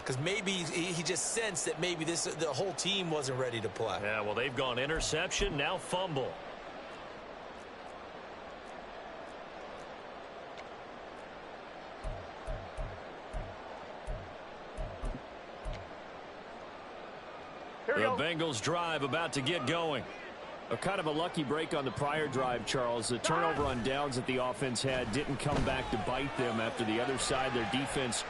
because maybe he just sensed that maybe the whole team wasn't ready to play. Yeah, well, they've gone interception, now fumble. The Bengals drive about to get going. A kind of a lucky break on the prior drive, Charles. The turnover on downs that the offense had didn't come back to bite them after the other side. Their defense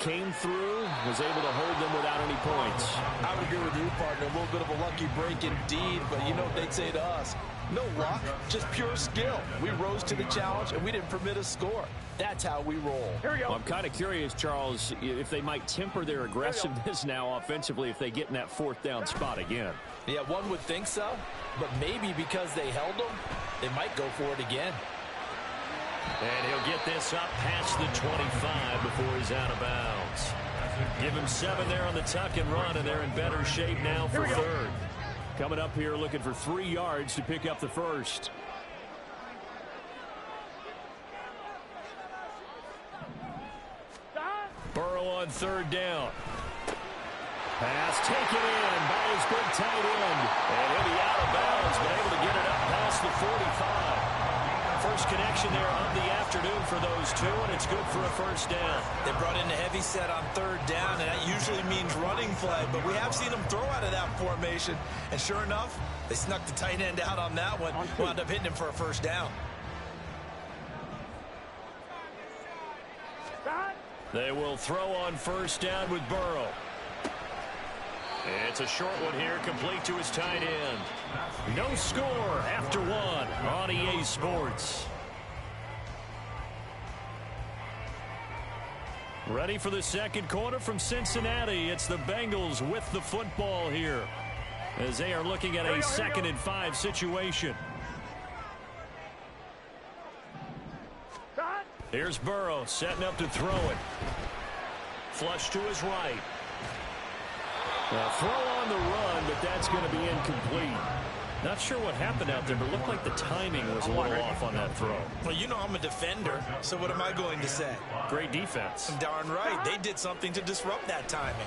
came through, was able to hold them without any points. I would agree with you, partner. A little bit of a lucky break indeed, but you know what they'd say to us? No luck, just pure skill. We rose to the challenge, and we didn't permit a score. That's how we roll. Here we go. Well, I'm kind of curious, Charles, if they might temper their aggressiveness now offensively if they get in that fourth down spot again. Yeah, one would think so, but maybe because they held them, they might go for it again. And he'll get this up past the 25 before he's out of bounds. Give him 7 there on the tuck and run, and they're in better shape now for third. Coming up here looking for 3 yards to pick up the first. Burrow on third down. Pass taken in by his big tight end. And he'll be out of bounds, but able to get it up past the 45. First connection there of the afternoon for those two, and it's good for a first down. They brought in the heavy set on third down, and that usually means running play, but we have seen them throw out of that formation, and sure enough, they snuck the tight end out on that one, wound up hitting him for a first down. They will throw on first down with Burrow. It's a short one here, complete to his tight end. No score after one on EA Sports. Ready for the second quarter from Cincinnati. It's the Bengals with the football here as they are looking at a 2nd and 5 situation. Here's Burrow setting up to throw it. Flush to his right. A throw on the run, but that's going to be incomplete. Not sure what happened out there, but it looked like the timing was a little off on that throw. Well, you know I'm a defender, so what am I going to say? Great defense. Darn right. They did something to disrupt that timing.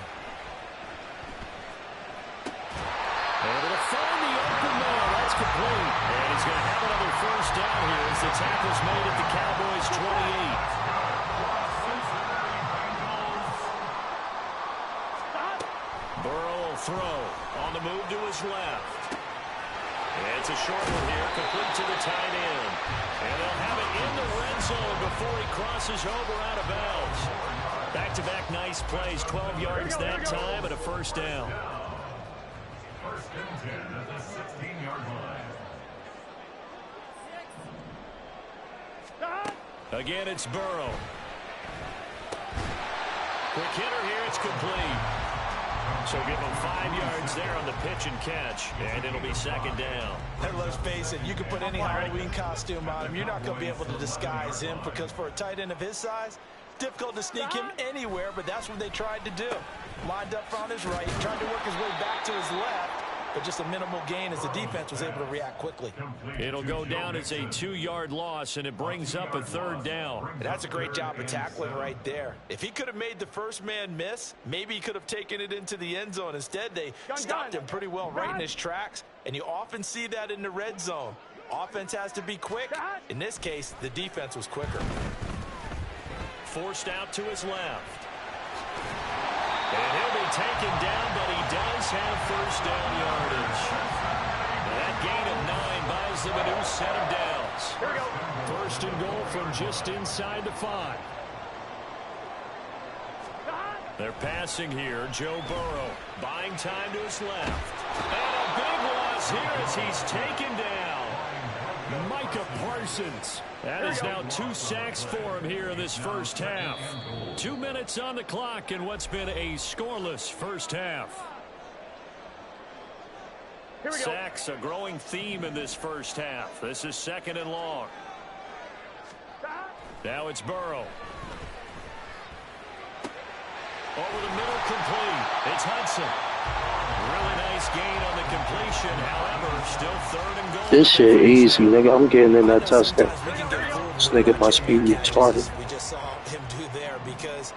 Able to find the open man. That's complete. And he's going to have another first down here as the tackle's made at the Cowboys' 28. Burrow will throw on the move to his left. It's a short one here, complete to the tight end. And they'll have it in the red zone before he crosses over out of bounds. Back-to-back nice plays, 12 yards that time and a first down. First and 10 at the 16-yard line. Again, it's Burrow. Quick hitter here, it's complete. So give him 5 yards there on the pitch and catch, and it'll be second down. And let's face it, you can put any Halloween costume on him. You're not going to be able to disguise him because for a tight end of his size, difficult to sneak him anywhere, but that's what they tried to do. Lined up on his right, tried to work his way back to his left, but just a minimal gain as the defense was able to react quickly. It'll go down as a 2-yard loss, and it brings up a third down. And that's a great job of tackling right there. If he could have made the first man miss, maybe he could have taken it into the end zone. Instead, they stopped him pretty well right in his tracks, and you often see that in the red zone. Offense has to be quick. In this case, the defense was quicker. Forced out to his left. And he'll be taken down, but he does have first down yardage. That gain of 9 buys them a new set of downs. Here we go. First and goal from just inside the 5. They're passing here. Joe Burrow buying time to his left. And a big loss here as he's taken down. Micah Parsons. That is now 2 sacks for him here in this first half. 2 minutes on the clock in what's been a scoreless first half. Here we go. Sacks, a growing theme in this first half. This is 2nd and long. Now it's Burrow. Over the middle, complete. It's Hudson. Really nice gain on the completion. However, still 3rd and goal. This shit easy, nigga. I'm getting in that touchdown. This nigga must be retarded. We just saw him do there because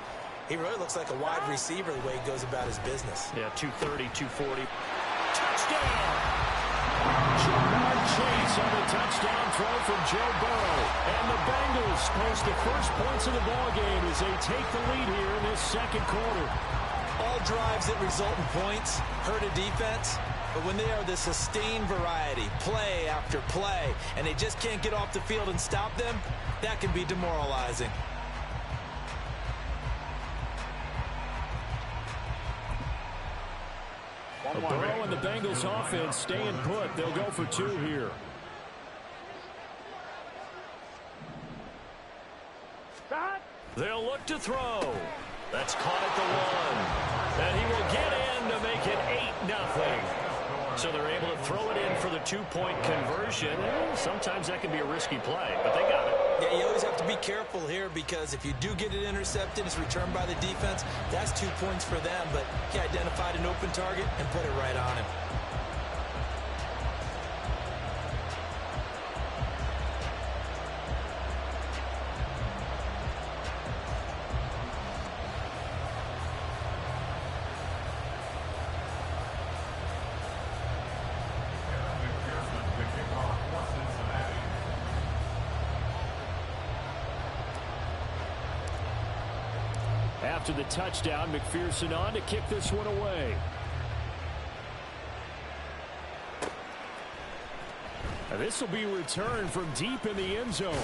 He really looks like a wide receiver the way he goes about his business. Yeah, 230, 240. Touchdown! Jamar Chase on the touchdown throw from Joe Burrow. And the Bengals post the first points of the ballgame as they take the lead here in this second quarter. All drives that result in points hurt a defense, but when they are the sustained variety, play after play, and they just can't get off the field and stop them, that can be demoralizing. Burrow and the Bengals offense staying put. They'll go for 2 here. They'll look to throw. That's caught at the 1. And he will get in to make it 8-0. So they're able to throw it in for the 2-point conversion. Sometimes that can be a risky play, but they got it. Yeah, you always have to be careful here because if you do get it intercepted, it's returned by the defense, that's 2 points for them. But he identified an open target and put it right on him. After the touchdown, McPherson on to kick this one away. This will be returned from deep in the end zone.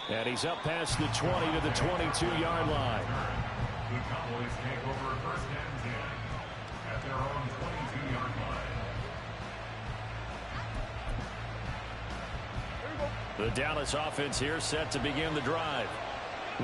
And he's up past the 20 to the 22-yard line. The Cowboys take over 1st and 10 at their own 22-yard line. The Dallas offense here set to begin the drive.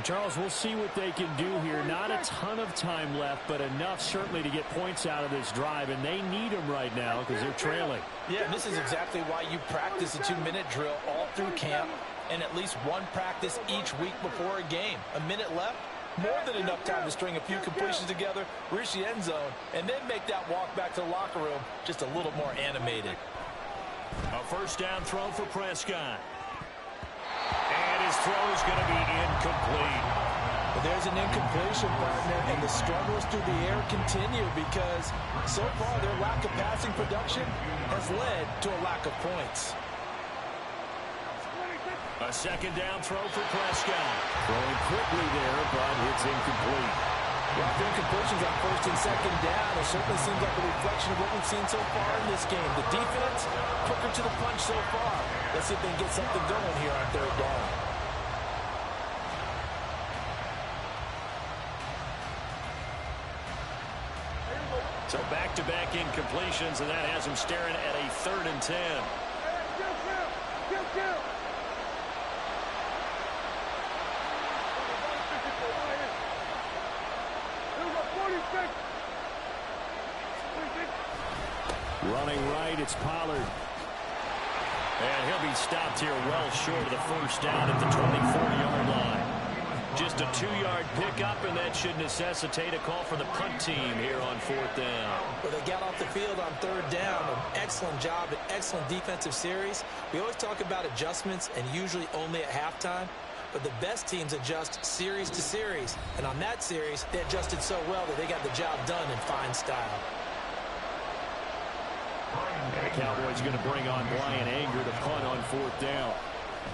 Charles, we'll see what they can do here. Not a ton of time left, but enough certainly to get points out of this drive, and they need them right now because they're trailing. Yeah, and this is exactly why you practice a 2-minute drill all through camp and at least one practice each week before a game. A minute left, more than enough time to string a few completions together, reach the end zone, and then make that walk back to the locker room just a little more animated. A first down throw for Prescott. And his throw is going to be incomplete. But there's an incompletion, partner, and the struggles through the air continue because so far their lack of passing production has led to a lack of points. A second down throw for Prescott. Throwing quickly there, but it's incomplete. Well, the incompletions on 1st and 2nd down, it certainly seems like a reflection of what we've seen so far in this game. The defense, quicker to the punch so far. Let's see if they can get something going here on 3rd down. So back-to-back incompletions, and that has him staring at a 3rd and 10. Running right, it's Pollard. And he'll be stopped here well short of the first down at the 24-yard line. Just a 2-yard pickup, and that should necessitate a call for the punt team here on 4th down. Well, they got off the field on 3rd down. An excellent job, an excellent defensive series. We always talk about adjustments, and usually only at halftime. But the best teams adjust series to series. And on that series, they adjusted so well that they got the job done in fine style. And the Cowboys going to bring on Brian Anger to punt on 4th down.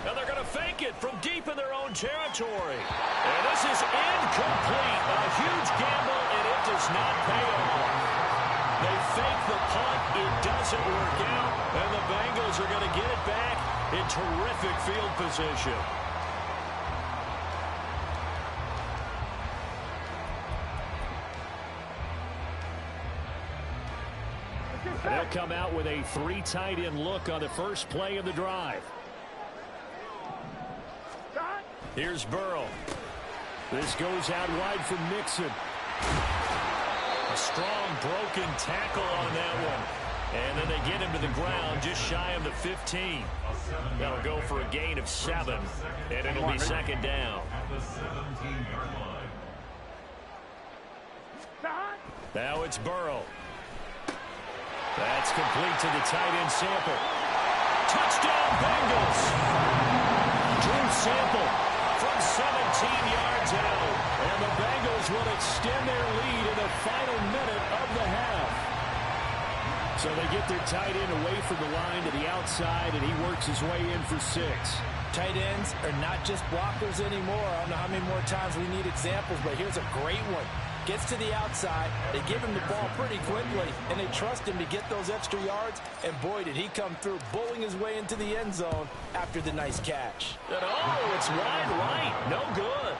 And they're going to fake it from deep in their own territory. And this is incomplete. A huge gamble, and it does not pay off. They fake the punt. It doesn't work out. And the Bengals are going to get it back in terrific field position. They'll come out with a 3 tight end look on the first play of the drive. Here's Burrow. This goes out wide from Mixon. A strong broken tackle on that one. And then they get him to the ground just shy of the 15. That'll go for a gain of 7. And it'll be 2nd down. Now it's Burrow. That's complete to the tight end Sample. Touchdown Bengals! Drew Sample from 17 yards out. And the Bengals will extend their lead in the final minute of the half. So they get their tight end away from the line to the outside, and he works his way in for 6. Tight ends are not just blockers anymore. I don't know how many more times we need examples, but here's a great one. Gets to the outside, they give him the ball pretty quickly, and they trust him to get those extra yards, and boy, did he come through, bowling his way into the end zone after the nice catch. And oh, it's wide right. No good.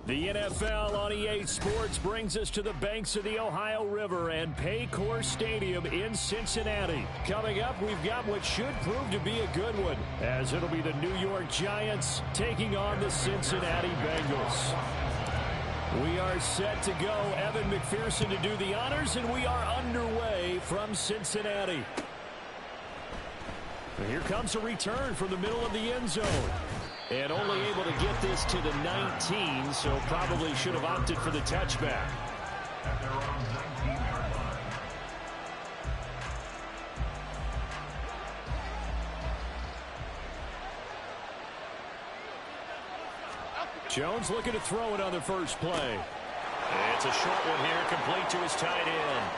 The NFL on EA Sports brings us to the banks of the Ohio River and Paycor Stadium in Cincinnati. Coming up, we've got what should prove to be a good one, as it'll be the New York Giants taking on the Cincinnati Bengals. We are set to go. Evan McPherson to do the honors, and we are underway from Cincinnati. And here comes a return from the middle of the end zone. And only able to get this to the 19, so probably should have opted for the touchback. At their own 19-yard line. Jones looking to throw it on the first play. It's a short one here, complete to his tight end.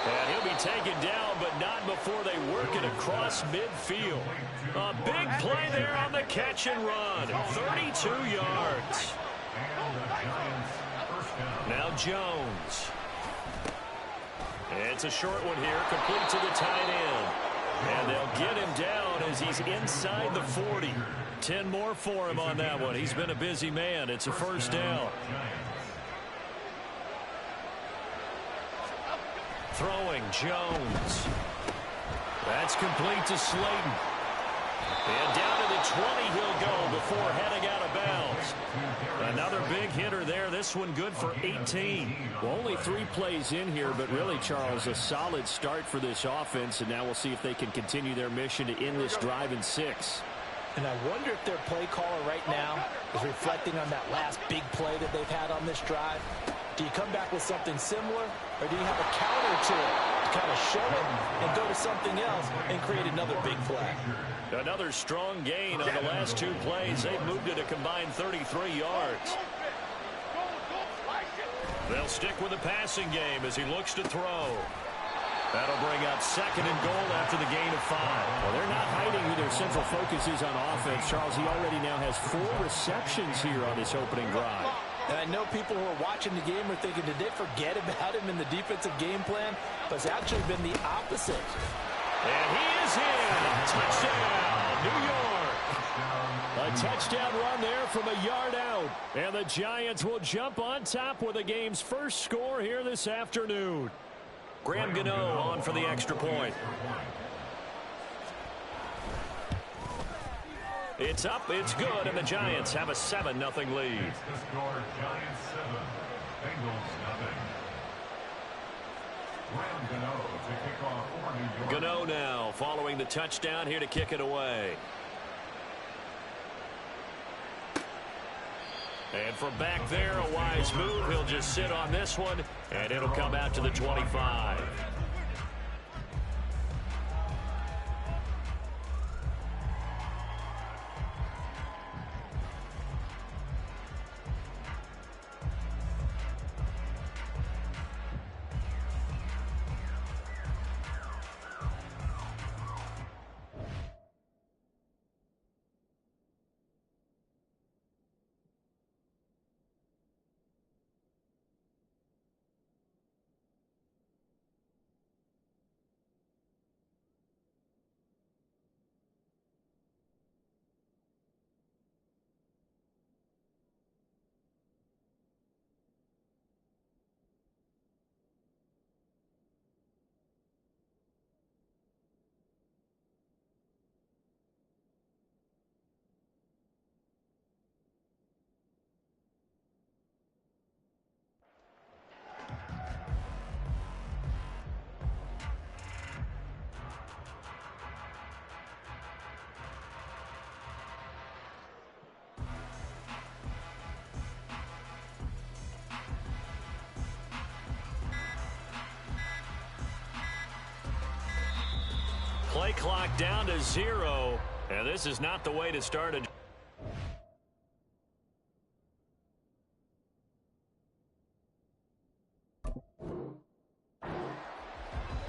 And he'll be taken down, but not before they work it across midfield. A big play there on the catch and run. 32 yards. Now Jones. It's a short one here, complete to the tight end. And they'll get him down as he's inside the 40. 10 more for him on that one. He's been a busy man. It's a first down. Throwing Jones. That's complete to Slayton. And down to the 20 he'll go before heading out of bounds. Another big hitter there. This one good for 18. Well, only 3 plays in here, but really, Charles, a solid start for this offense. And now we'll see if they can continue their mission to end this drive in 6. And I wonder if their play caller right now is reflecting on that last big play that they've had on this drive. Do you come back with something similar, or do you have a counter to it to kind of show it and go to something else and create another big play? Another strong gain on the last 2 plays. They've moved it a combined 33 yards. They'll stick with the passing game as he looks to throw. That'll bring up 2nd and goal after the gain of 5. Well, they're not hiding who their central focus is on offense. Charles, he already now has 4 receptions here on this opening drive. And I know people who are watching the game are thinking, did they forget about him in the defensive game plan? But it's actually been the opposite. And he is in. Touchdown, New York. A touchdown run there from a yard out. And the Giants will jump on top with the game's first score here this afternoon. Graham Gano on for the extra point. It's up, it's good, and the Giants have a 7-0 lead. The score, Giants 7, Bengals 0. Graham Gano to kick off for New York. Gano now following the touchdown here to kick it away. And from back there, a wise move. He'll just sit on this one, and it'll come out to the 25. play clock down to 0. And this is not the way to start a...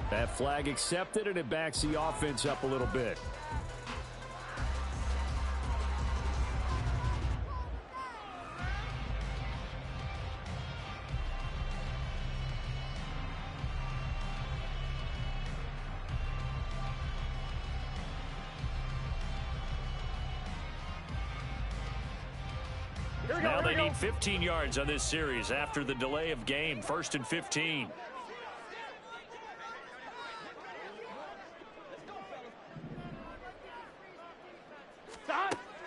That flag accepted, and it backs the offense up a little bit. Now they need 15 yards on this series after the delay of game. 1st and 15.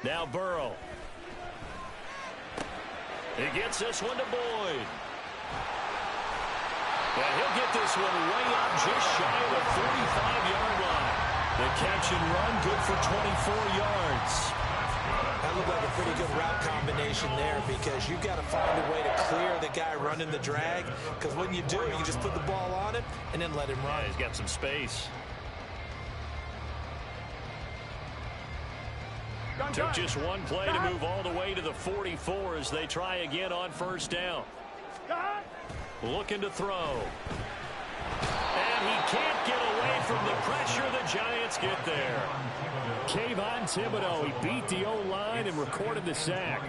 Now Burrow. He gets this one to Boyd. And he'll get this one way up just shy of the 45-yard line. The catch and run good for 24 yards. That looked like a pretty good route combination there because you've got to find a way to clear the guy running the drag, because when you do, you just put the ball on him and then let him run. Yeah, he's got some space. Took just one play to move all the way to the 44 as they try again on 1st down. Looking to throw. And he can't get away from the pressure. The Giants get there. Kayvon Thibodeau, he beat the O-line and recorded the sack.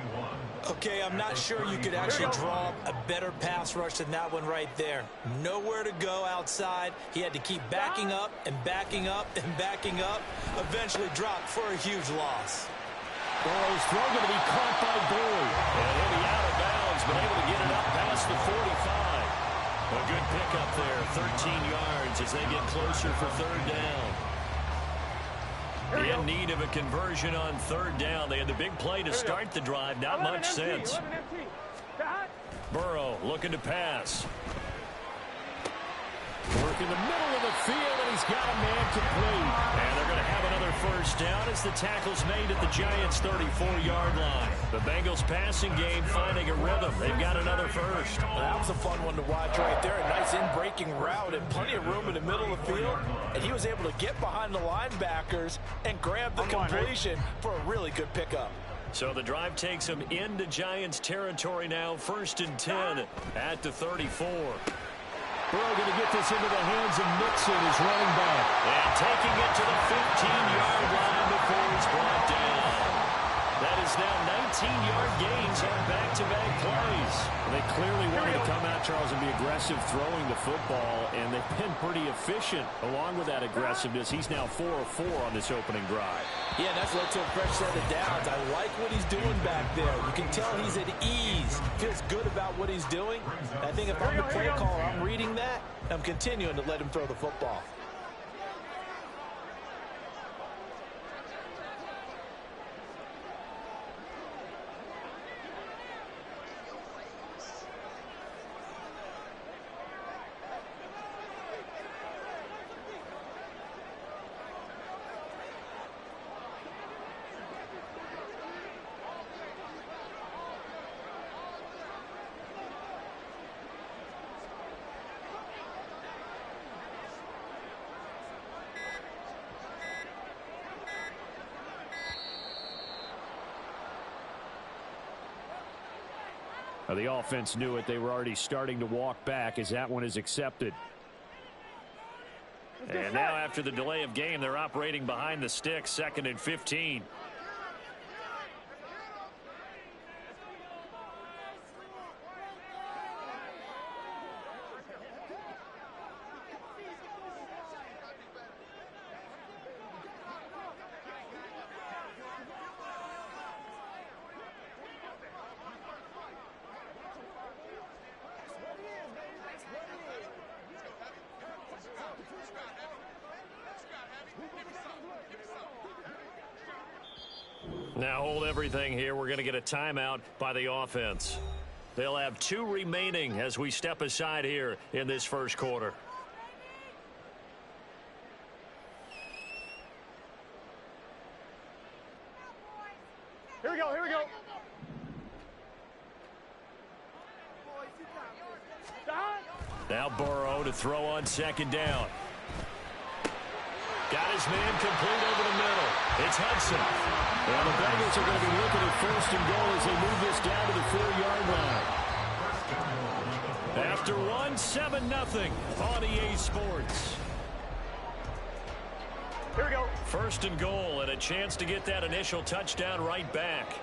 Okay, I'm not sure you could actually draw a better pass rush than that one right there. Nowhere to go outside. He had to keep backing up and backing up and backing up. Eventually dropped for a huge loss. Burrow's throw going to be caught by Boyd. And he'll be out of bounds, but able to get it up past the 45. A good pickup there, 13 yards as they get closer for 3rd down. In need of a conversion on 3rd down. They had the big play to start the drive. Not much sense. Burrow looking to pass. Work in the middle of the field, and he's got a man complete. And they're going to have another 1st down as the tackle's made at the Giants' 34-yard line. The Bengals passing game finding a rhythm. They've got another 1st. That was a fun one to watch right there. A nice in-breaking route and plenty of room in the middle of the field. And he was able to get behind the linebackers and grab the completion for a really good pickup. So the drive takes him into Giants territory now. 1st and 10 at the 34. Burrow going to get this into the hands of Mixon, his running back. And taking it to the 15-yard line before it's brought down. That is now 19-yard gains on back-to-back plays. And they clearly wanted to come out, Charles, and be aggressive throwing the football, and they've been pretty efficient along with that aggressiveness. He's now 4 of 4 on this opening drive. Yeah, that's led to a fresh set of downs. I like what he's doing back there. You can tell he's at ease. Feels good about what he's doing. I think if I'm the play caller, I'm reading that. I'm continuing to let him throw the football. The offense knew it. They were already starting to walk back as that one is accepted. And now after the delay of game, they're operating behind the sticks. 2nd and 15. Now hold everything here. We're going to get a timeout by the offense. They'll have 2 remaining as we step aside here in this 1st quarter. Here we go, here we go. Now Burrow to throw on 2nd down. Got his man complete over the middle. It's Hudson. And the Bengals are going to be looking at 1st and goal as they move this down to the 4-yard line. After 7-0 on EA Sports. Here we go. 1st and goal and a chance to get that initial touchdown right back.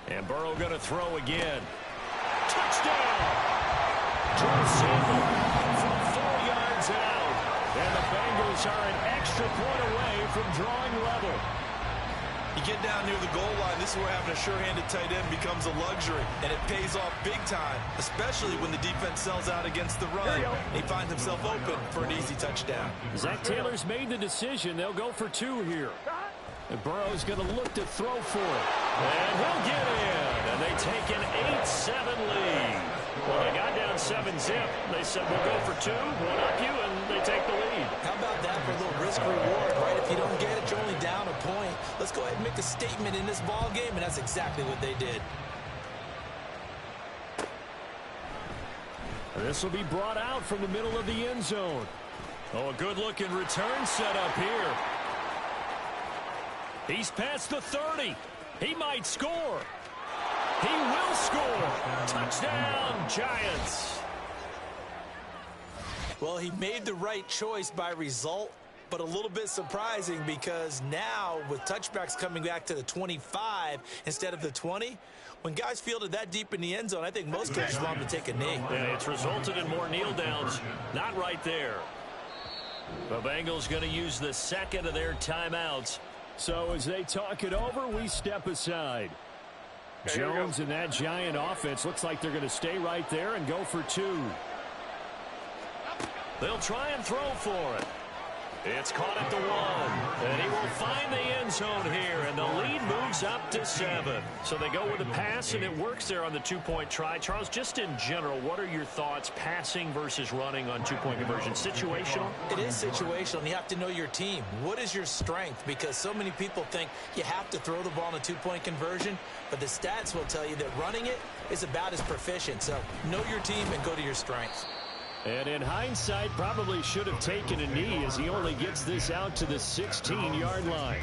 And Burrow going to throw again. Touchdown! Drew Sample from 4 yards out. And the Bengals are an extra point away from drawing level. You get down near the goal line, this is where having a sure-handed tight end becomes a luxury, and it pays off big time, especially when the defense sells out against the run. He finds himself open for an easy touchdown. Zach Taylor's made the decision. They'll go for 2 here. And Burrow's going to look to throw for it. And he'll get in. And they take an 8-7 lead. Well, they got down 7-zip. They said, we'll go for 2, one up you, and they take the lead. How about that for a little risk-reward, right? If you don't get it, you're only down a point. Let's go ahead and make a statement in this ball game, and that's exactly what they did. This will be brought out from the middle of the end zone. Oh, a good-looking return set up here. He's past the 30. He might score. He will score. Touchdown, Giants. Well, he made the right choice by result, but a little bit surprising because now with touchbacks coming back to the 25 instead of the 20, when guys fielded that deep in the end zone, I think most coaches want them to take a knee. Yeah, it's resulted in more kneel downs. Not right there. The Bengals going to use the 2nd of their timeouts. So as they talk it over, we step aside. Jones and that Giant offense looks like they're going to stay right there and go for 2. They'll try and throw for it. It's caught at the 1. And he will find the end zone here. And the lead moves up to 7. So they go with a pass, and it works there on the 2-point try. Charles, just in general, what are your thoughts passing versus running on 2-point conversion? Situational? It is situational, and you have to know your team. What is your strength? Because so many people think you have to throw the ball in a 2-point conversion, but the stats will tell you that running it is about as proficient. So know your team and go to your strengths. And in hindsight, probably should have taken a knee as he only gets this out to the 16-yard line.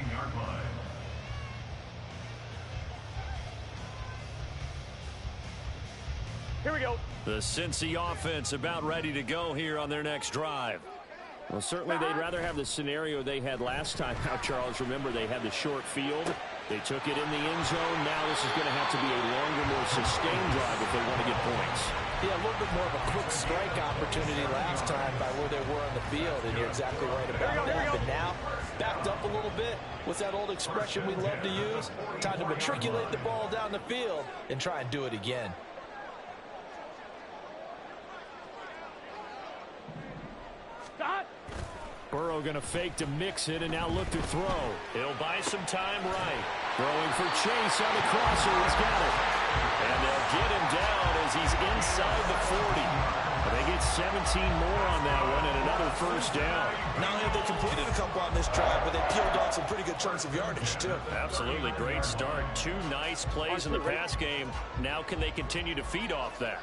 Here we go. The Cincy offense about ready to go here on their next drive. Well, certainly they'd rather have the scenario they had last time out, Charles. Remember, they had the short field. They took it in the end zone. Now this is going to have to be a longer, more sustained drive if they want to get points. Yeah, a little bit more of a quick strike opportunity last time by where they were on the field, and you're exactly right about that. But now, backed up a little bit. What's that old expression we love to use? Time to matriculate the ball down the field and try and do it again. Burrow going to fake to mix it and now look to throw. He'll buy some time right. Throwing for Chase on the crosser. He's got it. And they'll get him down as he's inside the 40. They get 17 more on that one and another first down. Not only have they completed a couple on this drive, but they peeled off some pretty good chunks of yardage, too. Absolutely great start. 2 nice plays in the pass game. Now can they continue to feed off that?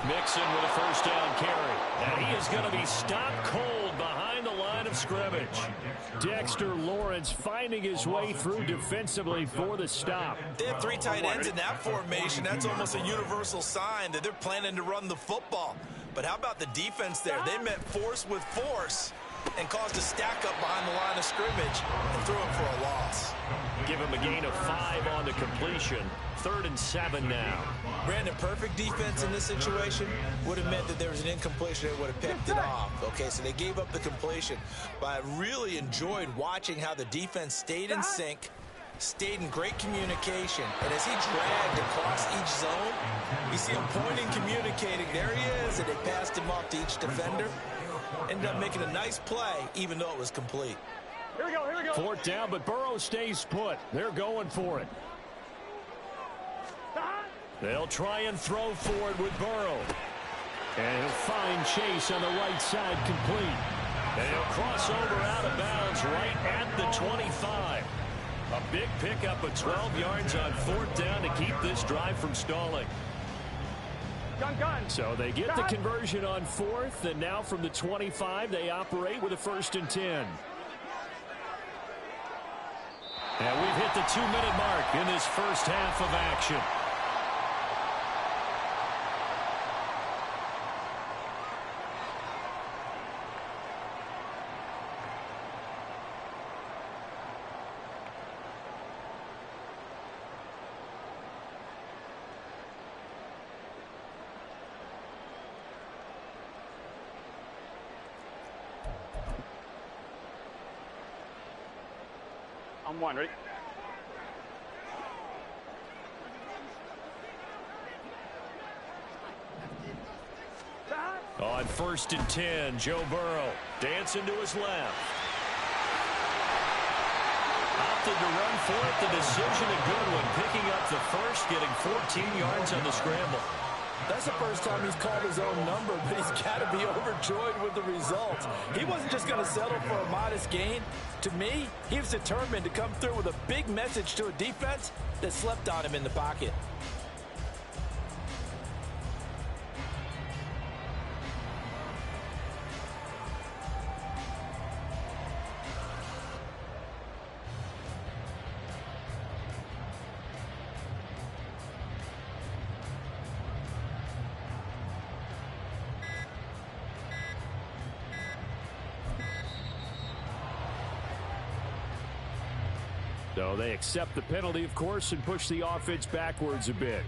Mixon with a first down carry. And he is going to be stopped cold behind the line of scrimmage. Dexter Lawrence finding his way through defensively for the stop. They have 3 tight ends in that formation. That's almost a universal sign that they're planning to run the football. But how about the defense there? They met force with force and caused a stack up behind the line of scrimmage and threw him for a loss. Give him a gain of 5 on the completion. 3rd and 7 now. Brandon, perfect defense in this situation would have meant that there was an incompletion that would have picked it off. Okay, so they gave up the completion. But I really enjoyed watching how the defense stayed in sync, Stayed in great communication. And as he dragged across each zone, you see him pointing, communicating. There he is, and they passed him off to each defender. Ended up making a nice play, even though it was complete. Here we go, here we go. Fourth down, but Burrow stays put. They're going for it. They'll try and throw for it with Burrow. And he'll find Chase on the right side complete. And he'll cross over out of bounds right at the 25. A big pickup of 12 yards on fourth down to keep this drive from stalling. Gun. So they get the conversion on fourth, and now from the 25, they operate with a 1st and 10. And we've hit the 2-minute mark in this first half of action. I'm one, ready? On 1st and 10, Joe Burrow dancing to his left. Opted to run for it. The decision a good one. Picking up the first, getting 14 yards on the scramble. That's the first time he's called his own number, but he's got to be overjoyed with the results. He wasn't just going to settle for a modest gain. To me, he was determined to come through with a big message to a defense that slept on him in the pocket. So they accept the penalty, of course, and push the offense backwards a bit.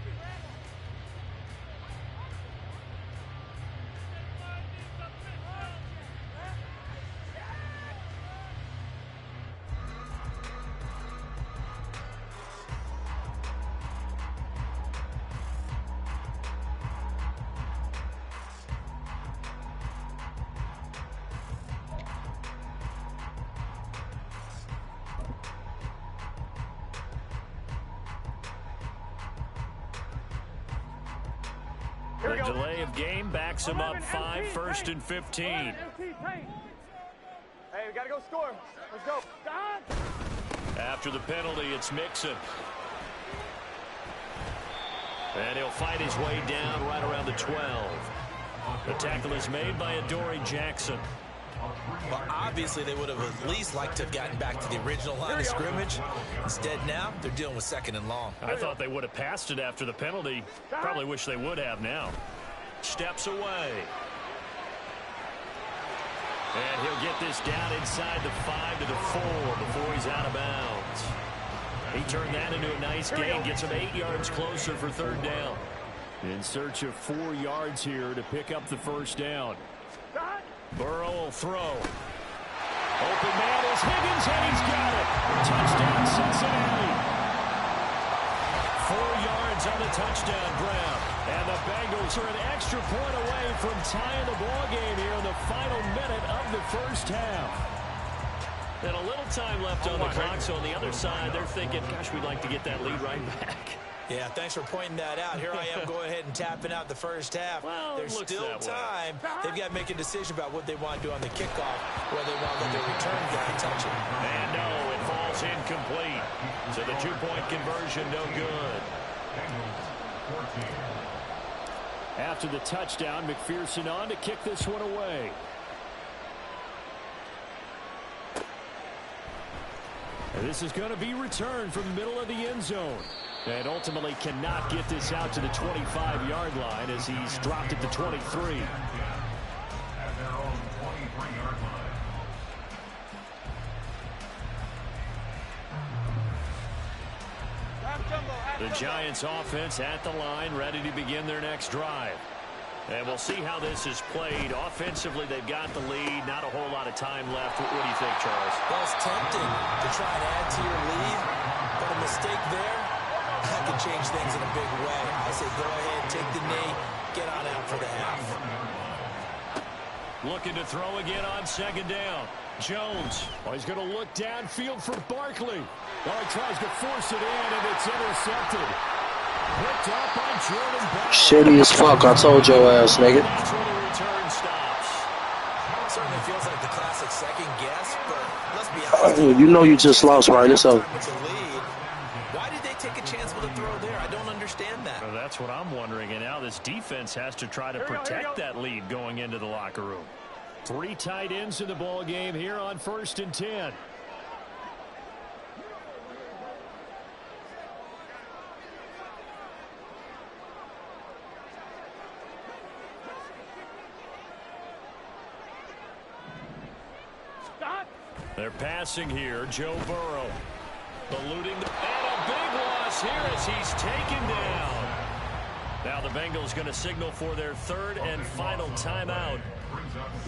The delay of game backs him up 5, 1st and 15. Hey, we got to go score. Let's go. After the penalty, it's Mixon. And he'll fight his way down right around the 12. The tackle is made by Adoree Jackson. Well, obviously, they would have at least liked to have gotten back to the original line of scrimmage. Instead, now, they're dealing with 2nd and long. I thought they would have passed it after the penalty. Probably wish they would have now. Steps away. And he'll get this down inside the 5 to the 4 before he's out of bounds. He turned that into a nice gain, gets him 8 yards closer for 3rd down. In search of 4 yards here to pick up the 1st down. Burrow will throw. Open man is Higgins, and he's got it. Touchdown, Cincinnati. 4 yards on the touchdown grab. And the Bengals are an extra point away from tying the ball game here in the final minute of the first half. And a little time left on the clock, so on the other side, they're thinking, gosh, we'd like to get that lead right back. Yeah, thanks for pointing that out. Here I am going ahead and tapping out the first half. Well, there's still time. They've got to make a decision about what they want to do on the kickoff, whether they want to let their return guy touch it. And no, it falls incomplete. So the 2-point conversion, no good. After the touchdown, McPherson on to kick this one away. And this is going to be returned from the middle of the end zone. And ultimately cannot get this out to the 25-yard line as he's dropped at the 23. At their own 23-yard line. The Giants offense at the line, ready to begin their next drive. And we'll see how this is played. Offensively, they've got the lead. Not a whole lot of time left. What do you think, Charles? Well, it's tempting to try and add to your lead, but mistake there, that could change things in a big way. I say go ahead, take the knee, get on out for the half. Looking to throw again on second down. Jones. Oh, he's going to look downfield for Barkley. Oh, he tries to force it in, and it's intercepted. Picked up by Jordan Bell. Shitty as fuck, I told your ass, nigga. That's where the return stops. Certainly feels like the classic second guess, but let's be honest. You know you just lost, right? It's over. It's a lead. Why did they take a chance with a throw there? I don't understand that. Well, that's what I'm wondering, and now this defense has to try to protect that lead going into the locker room. 3 tight ends in the ball game here on 1st and 10. They're passing here. Joe Burrow. Eluding and a big loss here as he's taken down. Now the Bengals going to signal for their 3rd and final timeout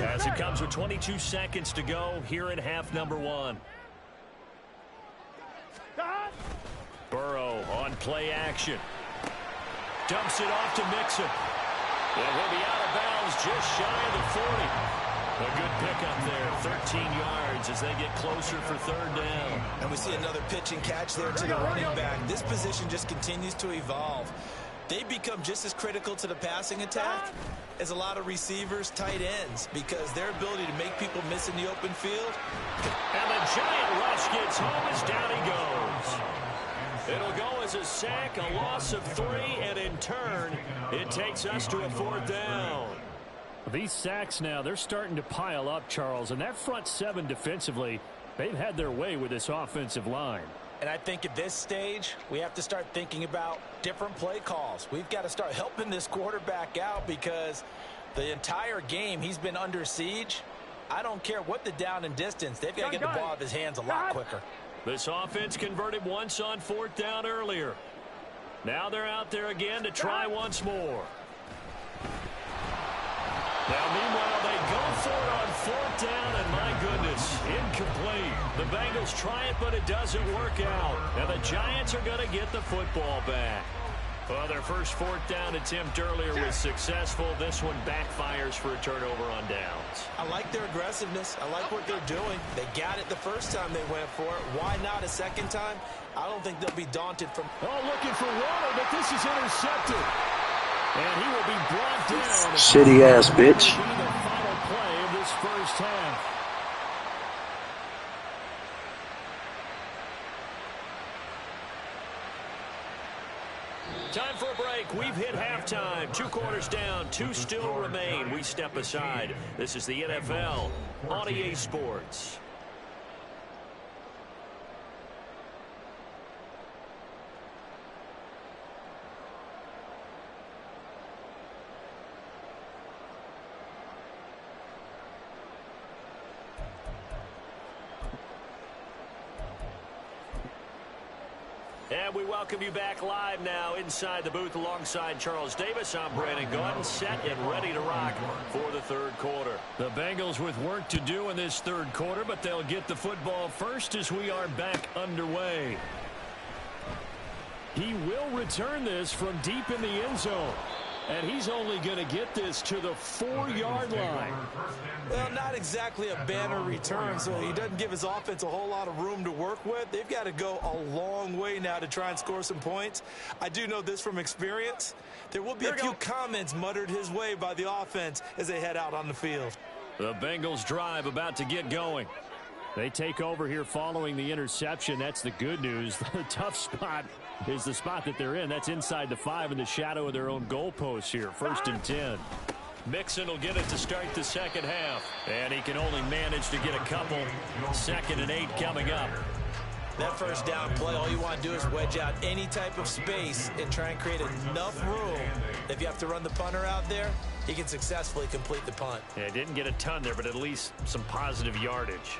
as it comes with 22 seconds to go here in half number 1. Burrow on play action. Dumps it off to Mixon. And he'll be out of bounds just shy of the 40. A good pickup there, 13 yards as they get closer for 3rd down. And we see another pitch and catch there to the running back. This position just continues to evolve. They become just as critical to the passing attack as a lot of receivers, tight ends, because their ability to make people miss in the open field. And the giant rush gets home as down he goes. It'll go as a sack, a loss of 3, and in turn, it takes us to a 4th down. These sacks now, they're starting to pile up, Charles, and that front 7 defensively, they've had their way with this offensive line. And I think at this stage, we have to start thinking about different play calls. We've got to start helping this quarterback out because the entire game he's been under siege. I don't care what the down and distance. They've got to get the ball out of his hands a lot quicker. This offense converted once on 4th down earlier. Now they're out there again to try once more. Now, meanwhile, they go for it on 4th down, and my goodness, incomplete. The Bengals try it, but it doesn't work out. And the Giants are going to get the football back. Well, their first 4th down attempt earlier was successful. This one backfires for a turnover on downs. I like their aggressiveness. I like what they're doing. They got it the first time they went for it. Why not a second time? I don't think they'll be daunted from... Oh, looking for Waller, but this is intercepted. And he will be brought down. Shitty ass bitch. Be the final play of this first half. Time for a break. We've hit halftime. 2 quarters down. 2 still remain. We step aside. This is the NFL on EA Sports. And we welcome you back live now inside the booth alongside Charles Davis. I'm Brandon Gaudin, set and ready to rock for the 3rd quarter. The Bengals with work to do in this 3rd quarter, but they'll get the football first as we are back underway. He will return this from deep in the end zone. And he's only going to get this to the 4-yard line. Well, not exactly a banner return, so he doesn't give his offense a whole lot of room to work with. They've got to go a long way now to try and score some points. I do know this from experience. There will be a few comments muttered his way by the offense as they head out on the field. The Bengals drive about to get going. They take over here following the interception. That's the good news. The tough spot is the spot that they're in. That's inside the 5 in the shadow of their own goalpost here. 1st and 10. Mixon will get it to start the second half. And he can only manage to get a couple. 2nd and 8 coming up. That first down play, all you want to do is wedge out any type of space and try and create enough room. If you have to run the punter out there, he can successfully complete the punt. Yeah, didn't get a ton there, but at least some positive yardage.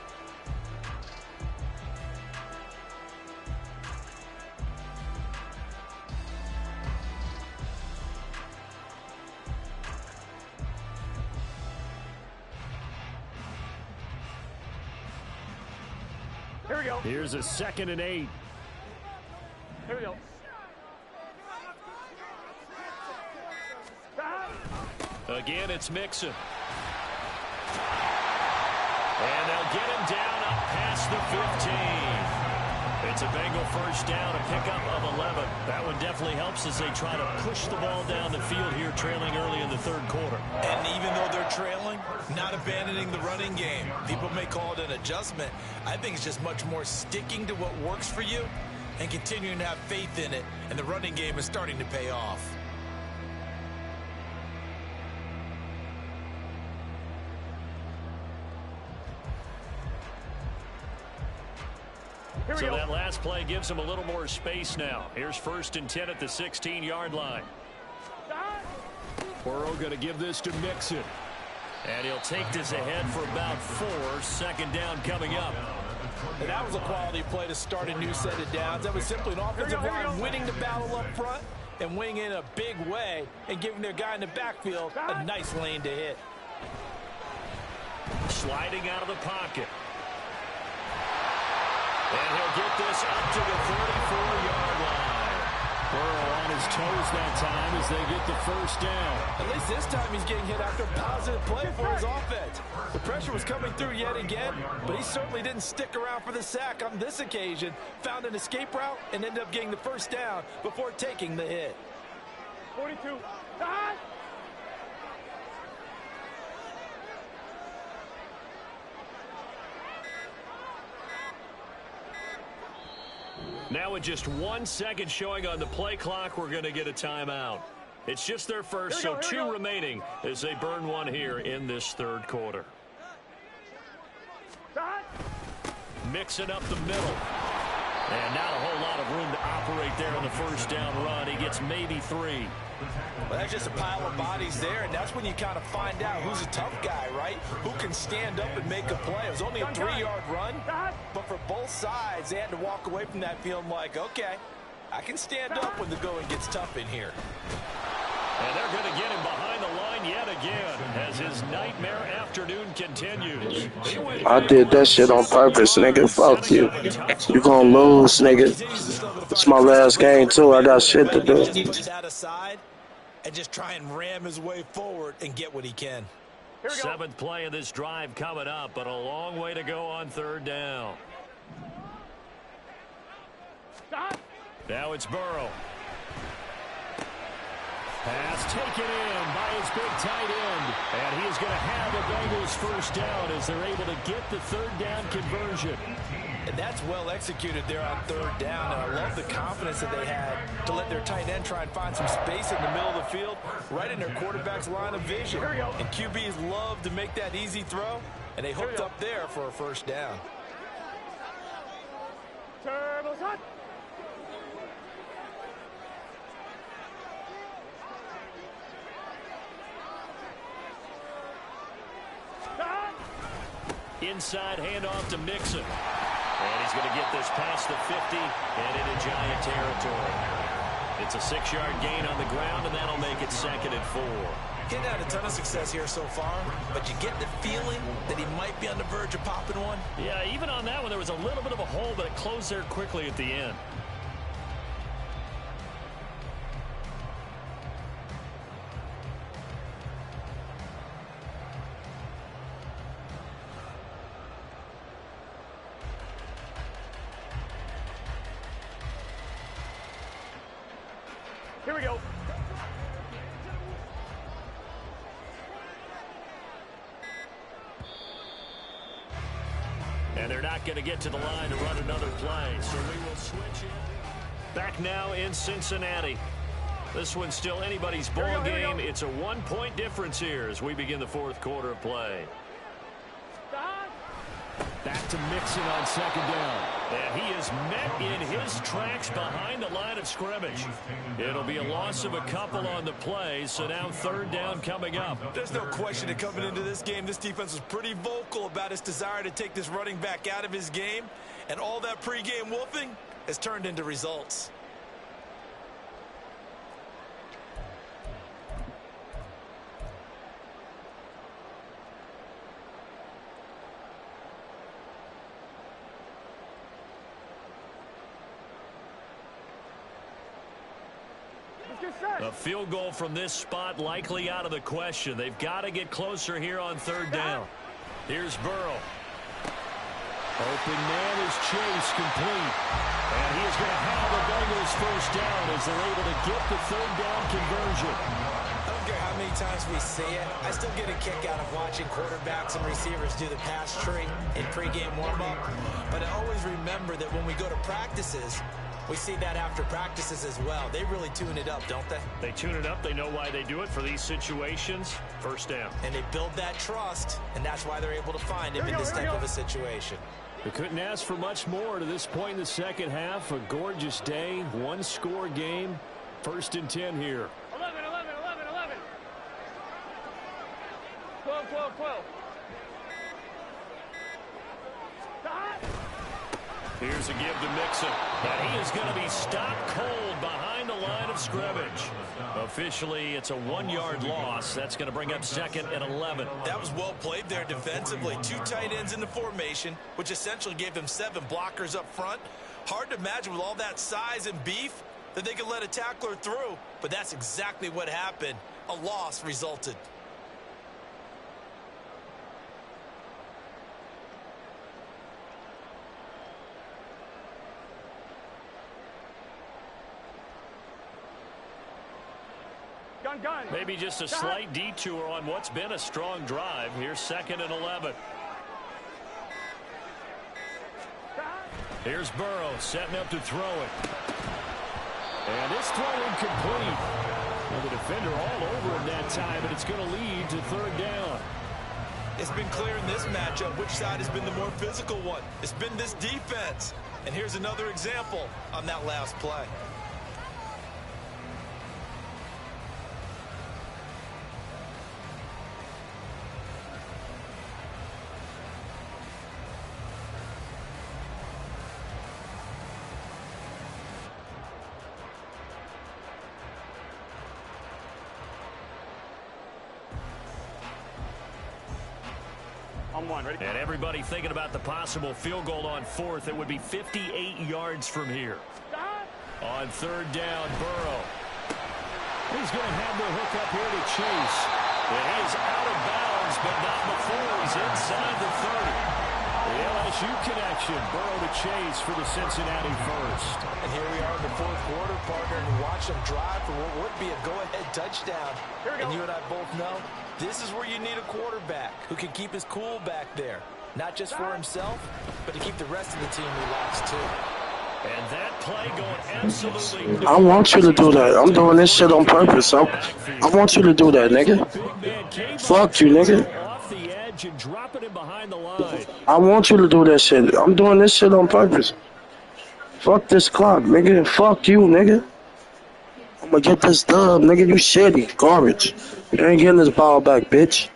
Here we go. Here's a 2nd and 8. Again, it's Mixon. And they'll get him down up past the 15. It's a Bengal first down, a pickup of 11. That one definitely helps as they try to push the ball down the field here, trailing early in the third quarter. And even though they're trailing, not abandoning the running game. People may call it an adjustment. I think it's just much more sticking to what works for you and continuing to have faith in it. And the running game is starting to pay off. So that last play gives him a little more space now. Here's 1st and 10 at the 16-yard line. Burrow going to give this to Mixon. And he'll take this ahead for about 4. 2nd down coming up. And that was a quality play to start a new set of downs. That was simply an offensive line winning the battle up front and winning in a big way and giving their guy in the backfield a nice lane to hit. Sliding out of the pocket. And he'll get this up to the 34-yard line. Burrow on his toes that time as they get the first down. At least this time he's getting hit after a positive play for his offense. The pressure was coming through yet again, but he certainly didn't stick around for the sack on this occasion. Found an escape route and ended up getting the first down before taking the hit. 42. Now with just 1 second showing on the play clock, we're going to get a timeout. It's just their first, so 2 remaining as they burn one here in this third quarter. Mixing up the middle. And not a whole lot of room to operate there on the first down run. He gets maybe 3. Well, that's just a pile of bodies there, and that's when you kind of find out who's a tough guy, right? Who can stand up and make a play. It was only a 3-yard run, but for both sides, they had to walk away from that feeling like, okay, I can stand up when the going gets tough in here. And they're going to get him behind the line yet again as his nightmare afternoon continues. I did that shit on purpose, nigga. Fuck you. You gonna lose, nigga. It's my last game, too. I got shit to do. That aside, and just try and ram his way forward and get what he can. 7th play of this drive coming up, but a long way to go on 3rd down. Now it's Burrow. Pass taken in by his big tight end. And he is going to have the Bengals first down as they're able to get the 3rd down conversion. And that's well executed there on 3rd down. And I love the confidence that they had to let their tight end try and find some space in the middle of the field, right in their quarterback's line of vision. And QBs love to make that easy throw, and they hooked up there for a first down. Turbo shot. Inside handoff to Mixon. And he's going to get this past the 50 and into Giant territory. It's a 6-yard gain on the ground, and that'll make it 2nd and 4. He's had a ton of success here so far, but you get the feeling that he might be on the verge of popping one. Yeah, even on that one, there was a little bit of a hole, but it closed there quickly at the end. Here we go. And they're not going to get to the line to run another play, so we will switch in. Back now in Cincinnati. This one's still anybody's ball game. It's a 1-point difference here as we begin the 4th quarter of play. Back to Mixon on 2nd down. And he is met in his tracks behind the line of scrimmage. It'll be a loss of a couple on the play, so now 3rd down coming up. There's no question that coming into this game, this defense was pretty vocal about its desire to take this running back out of his game, and all that pregame wolfing has turned into results. Let's A field goal from this spot likely out of the question. They've got to get closer here on third down. Here's Burrow. Open man is Chase, complete. And he is going to have the Bengals first down as they're able to get the third down conversion. I don't care how many times we see it. I still get a kick out of watching quarterbacks and receivers do the pass tree in pregame warm-up. But I always remember that when we go to practices, we see that after practices as well. They really tune it up, don't they? They tune it up. They know why they do it for these situations. First down. And they build that trust, and that's why they're able to find him in this type of a situation. They couldn't ask for much more to this point in the second half. A gorgeous day, one-score game. 1st and 10 here. 11, 11, 11, 11. 12, 12, 12. Here's a give to Mixon. And he is going to be stopped cold behind the line of scrimmage. Officially, it's a 1-yard loss. That's going to bring up 2nd and 11. That was well played there defensively. 2 tight ends in the formation, which essentially gave them 7 blockers up front. Hard to imagine with all that size and beef that they could let a tackler through. But that's exactly what happened. A loss resulted. Gun. Maybe just a slight detour on what's been a strong drive. Here's 2nd and 11. Here's Burrow setting up to throw it. And it's throw incomplete. Well, the defender all over him that time, and it's going to lead to 3rd down. It's been clear in this matchup which side has been the more physical one. It's been this defense. And here's another example on that last play. On 1, ready? And everybody thinking about the possible field goal on 4th. It would be 58 yards from here. On 3rd down, Burrow. He's going to have the hook up here to Chase. And he is out of bounds, but not before he's inside the 30. The LSU connection, Burrow to Chase for the Cincinnati first. And here we are in the 4th quarter, partner, and watch them drive for what would be a go-ahead touchdown. And you and I both know this is where you need a quarterback who can keep his cool back there. Not just for himself, but to keep the rest of the team relaxed, too. And that play going absolutely... I want you to do that. I'm doing this shit on purpose. I want you to do that, nigga. Fuck you, nigga. Off the edge and dropping him behind the line. I want you to do that shit. I'm doing this shit on purpose. Fuck this clock, nigga. Fuck you, nigga. I'm gonna get this dub, nigga. You shitty. Garbage. You ain't getting this ball back, bitch.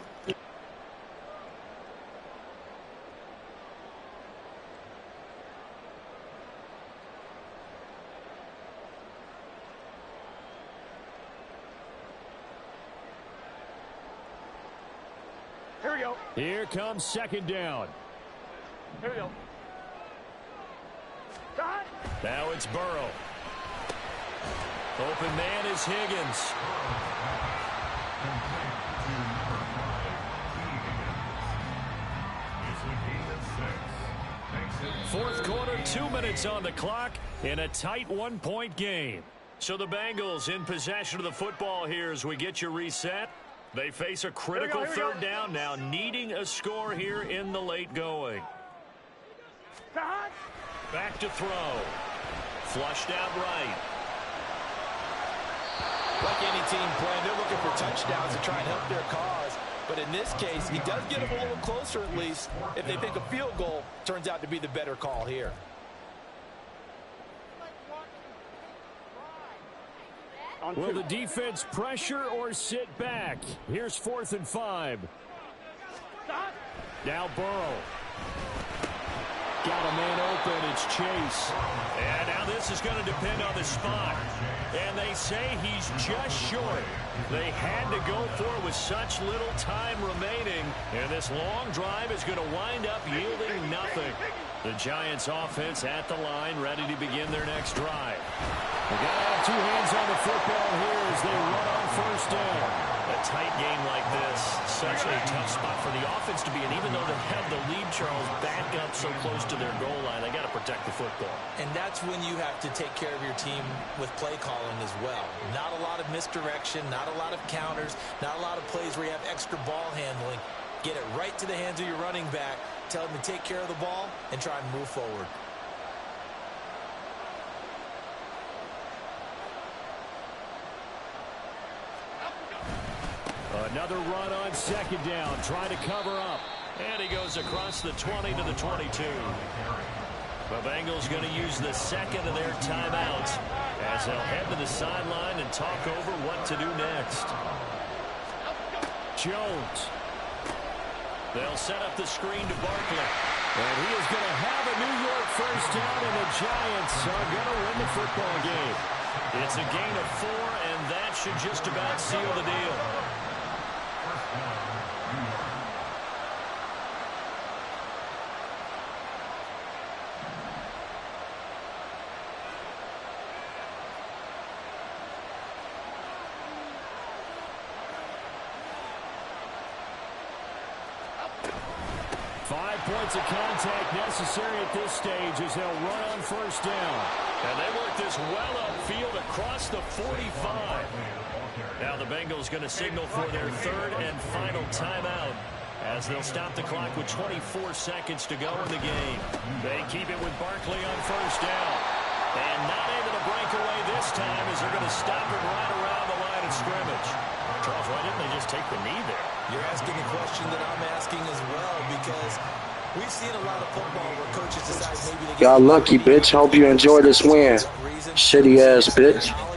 Here we go. Here comes 2nd down. Here we go. Now it's Burrow. Open man is Higgins. Fourth quarter, 2 minutes on the clock in a tight 1-point game. So the Bengals in possession of the football here as we get you reset. They face a critical 3rd down now, needing a score here in the late going. Back to throw. Flushed out right. Like any team playing, they're looking for touchdowns to try and help their cause. But in this case, he does get them a little closer at least if they think a field goal turns out to be the better call here. Will the defense pressure or sit back? Here's 4th and 5. Now Burrow. Got a man open. It's Chase. And now this is going to depend on the spot. And they say he's just short. They had to go for it with such little time remaining. And this long drive is going to wind up yielding nothing. The Giants offense at the line, ready to begin their next drive. They got to have two hands on the football here as they run on first down. A tight game like this, such a tough spot for the offense to be in. Even though they have the lead, Charles, back up so close to their goal line, they got to protect the football. And that's when you have to take care of your team with play calling as well. Not a lot of misdirection, not a lot of counters, not a lot of plays where you have extra ball handling. Get it right to the hands of your running back. Tell him to take care of the ball and try and move forward. Another run on second down, trying to cover up. And he goes across the 20 to the 22. The Bengals going to use the second of their timeouts as they'll head to the sideline and talk over what to do next. Jones. They'll set up the screen to Barkley. And he is going to have a New York first down, and the Giants are going to win the football game. It's a gain of 4, and that should just about seal the deal. 5 points of contact necessary at this stage as they'll run on first down. And they work this well upfield across the 45. Now the Bengals going to signal for their third and final timeout as they'll stop the clock with 24 seconds to go in the game. They keep it with Barkley on first down. And not able to break away this time as they're going to stop him right around the line of scrimmage. Charles, why didn't they just take the knee there? You're asking the question that I'm asking as well, because we've seen a lot of football where coaches decide maybe to get... Y'all lucky, bitch. Hope you enjoy this win. Shitty ass bitch.